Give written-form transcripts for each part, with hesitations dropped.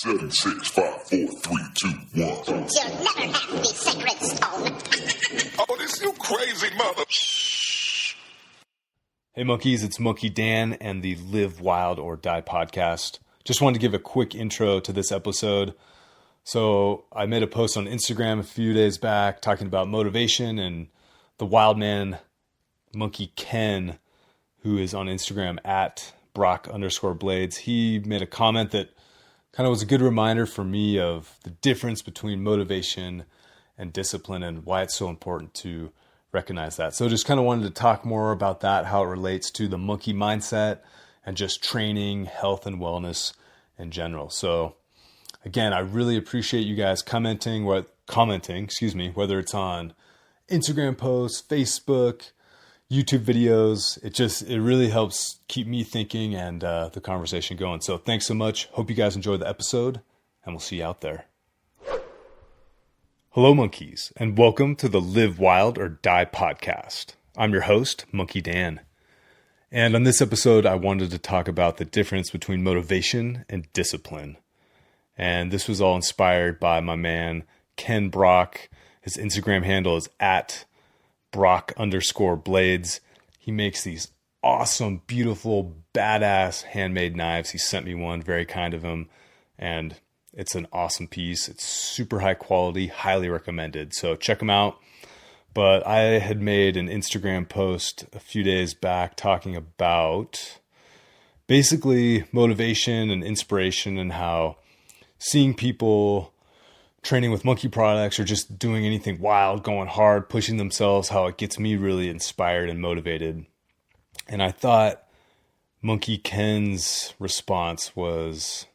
7, 6, 5, 4, 3, 2, 1. You'll never have the sacred stone. Oh, this you crazy mother. Hey monkeys, it's Monkey Dan and the Live Wild or Die podcast. Just wanted to give a quick intro to this episode. So I made a post on Instagram a few days back talking about motivation, and the wild man, Monkey Ken, who is on Instagram at Brock_Blades, he made a comment that kind of was a good reminder for me of the difference between motivation and discipline and why it's so important to recognize that. So just kind of wanted to talk more about that, how it relates to the monkey mindset and just training, health, and wellness in general. So again, I really appreciate you guys commenting, whether it's on Instagram posts, Facebook, YouTube videos. It really helps keep me thinking and the conversation going. So thanks so much. Hope you guys enjoyed the episode, and we'll see you out there. Hello, monkeys, and welcome to the Live Wild or Die podcast. I'm your host, Monkey Dan. And on this episode, I wanted to talk about the difference between motivation and discipline. And this was all inspired by my man, Ken Brock. His Instagram handle is at Brock_Blades. He makes these awesome, beautiful, badass handmade knives. He sent me one, very kind of him. And it's an awesome piece. It's super high quality, highly recommended. So check him out. But I had made an Instagram post a few days back talking about basically motivation and inspiration and how seeing people training with monkey products or just doing anything wild, going hard, pushing themselves, how it gets me really inspired and motivated. And I thought Monkey Ken's response was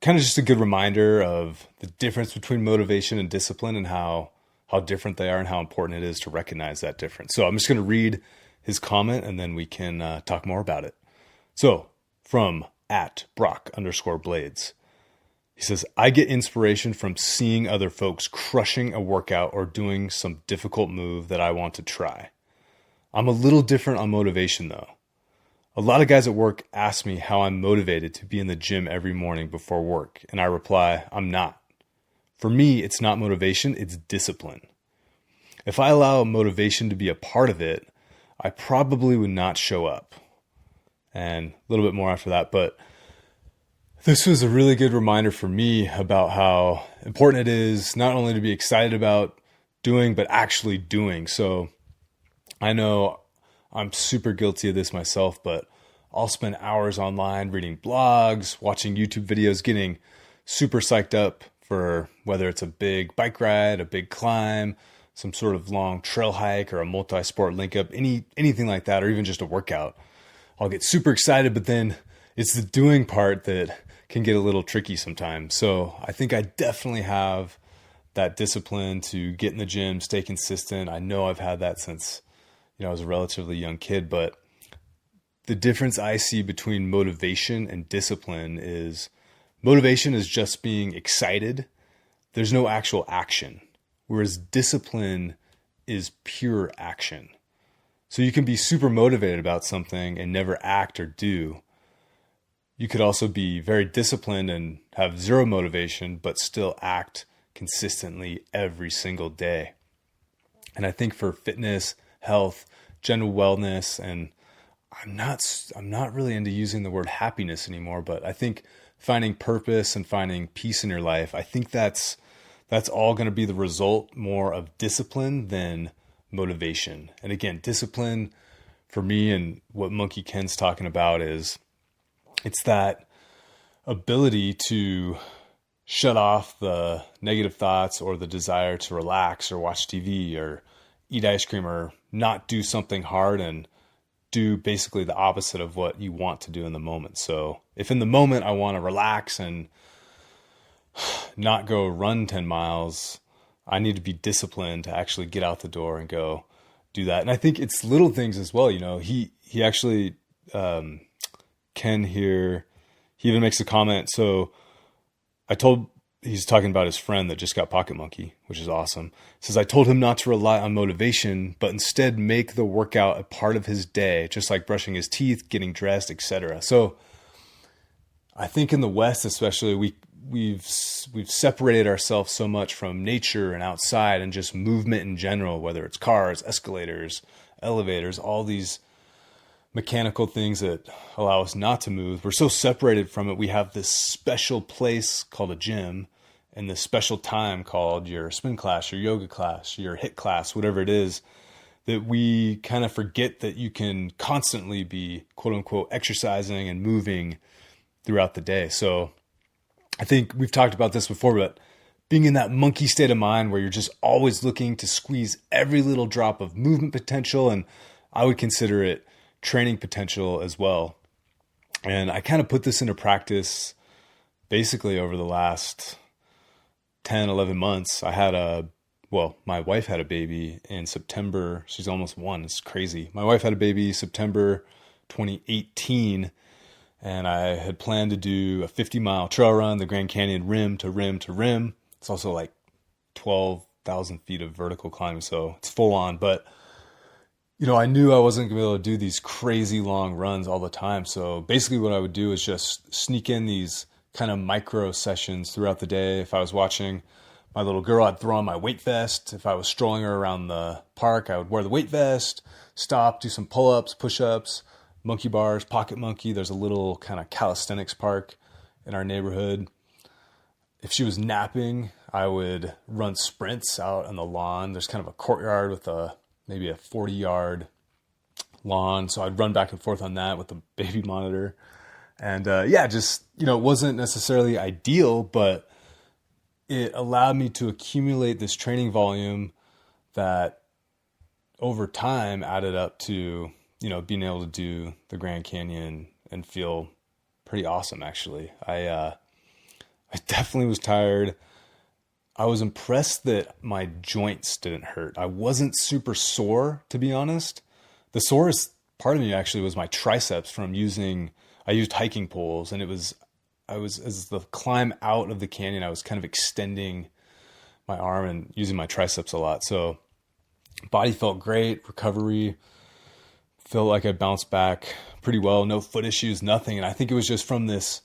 kind of just a good reminder of the difference between motivation and discipline and how different they are and how important it is to recognize that difference. So I'm just going to read his comment and then we can talk more about it. So from at Brock_Blades. He says, I get inspiration from seeing other folks crushing a workout or doing some difficult move that I want to try. I'm a little different on motivation though. A lot of guys at work ask me how I'm motivated to be in the gym every morning before work, and I reply, I'm not. For me, it's not motivation, it's discipline. If I allow motivation to be a part of it, I probably would not show up. And a little bit more after that, but this was a really good reminder for me about how important it is not only to be excited about doing, but actually doing. So I know I'm super guilty of this myself, but I'll spend hours online reading blogs, watching YouTube videos, getting super psyched up for whether it's a big bike ride, a big climb, some sort of long trail hike or a multi-sport link up, anything like that, or even just a workout. I'll get super excited, but then it's the doing part that can get a little tricky sometimes. So I think I definitely have that discipline to get in the gym, stay consistent. I know I've had that since, I was a relatively young kid, but the difference I see between motivation and discipline is motivation is just being excited. There's no actual action, whereas discipline is pure action. So you can be super motivated about something and never act or do. You could also be very disciplined and have zero motivation, but still act consistently every single day. And I think for fitness, health, general wellness, and I'm not really into using the word happiness anymore, but I think finding purpose and finding peace in your life, I think that's all going to be the result more of discipline than motivation. And again, discipline for me and what Monkey Ken's talking about is it's that ability to shut off the negative thoughts or the desire to relax or watch TV or eat ice cream or not do something hard and do basically the opposite of what you want to do in the moment. So if in the moment I want to relax and not go run 10 miles, I need to be disciplined to actually get out the door and go do that. And I think it's little things as well. He actually, Ken here, he even makes a comment. So he's talking about his friend that just got Pocket Monkii, which is awesome. He says, I told him not to rely on motivation, but instead make the workout a part of his day, just like brushing his teeth, getting dressed, etc. So I think in the West, especially, we've separated ourselves so much from nature and outside and just movement in general, whether it's cars, escalators, elevators, all these mechanical things that allow us not to move. We're so separated from it. We have this special place called a gym and this special time called your spin class, your yoga class, your HIIT class, whatever it is, that we kind of forget that you can constantly be quote unquote exercising and moving throughout the day. So I think we've talked about this before, but being in that monkey state of mind where you're just always looking to squeeze every little drop of movement potential, and I would consider it training potential as well. And I kind of put this into practice basically over the last 10, 11 months. My wife had a baby in September. She's almost 1. It's crazy. My wife had a baby September 2018. And I had planned to do a 50-mile trail run, the Grand Canyon rim to rim to rim. It's also like 12,000 feet of vertical climbing, so it's full on. But, I knew I wasn't going to be able to do these crazy long runs all the time. So basically what I would do is just sneak in these kind of micro sessions throughout the day. If I was watching my little girl, I'd throw on my weight vest. If I was strolling her around the park, I would wear the weight vest, stop, do some pull-ups, push-ups, monkey bars, Pocket Monkii. There's a little kind of calisthenics park in our neighborhood. If she was napping, I would run sprints out on the lawn. There's kind of a courtyard with maybe a 40-yard lawn. So I'd run back and forth on that with the baby monitor. And it wasn't necessarily ideal, but it allowed me to accumulate this training volume that over time added up to being able to do the Grand Canyon and feel pretty awesome, actually. I definitely was tired. I was impressed that my joints didn't hurt. I wasn't super sore, to be honest. The sorest part of me actually was my triceps from I used hiking poles, and as the climb out of the canyon, I was kind of extending my arm and using my triceps a lot. So body felt great, recovery, felt like I bounced back pretty well, no foot issues, nothing. And I think it was just from this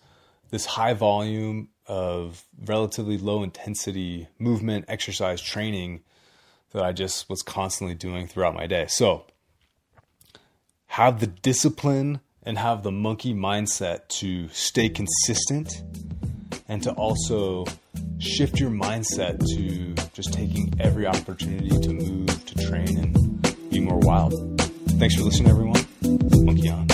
high volume of relatively low intensity movement, exercise, training that I just was constantly doing throughout my day. So have the discipline and have the monkey mindset to stay consistent and to also shift your mindset to just taking every opportunity to move, to train, and be more wild. Thanks for listening, everyone. Monkii on.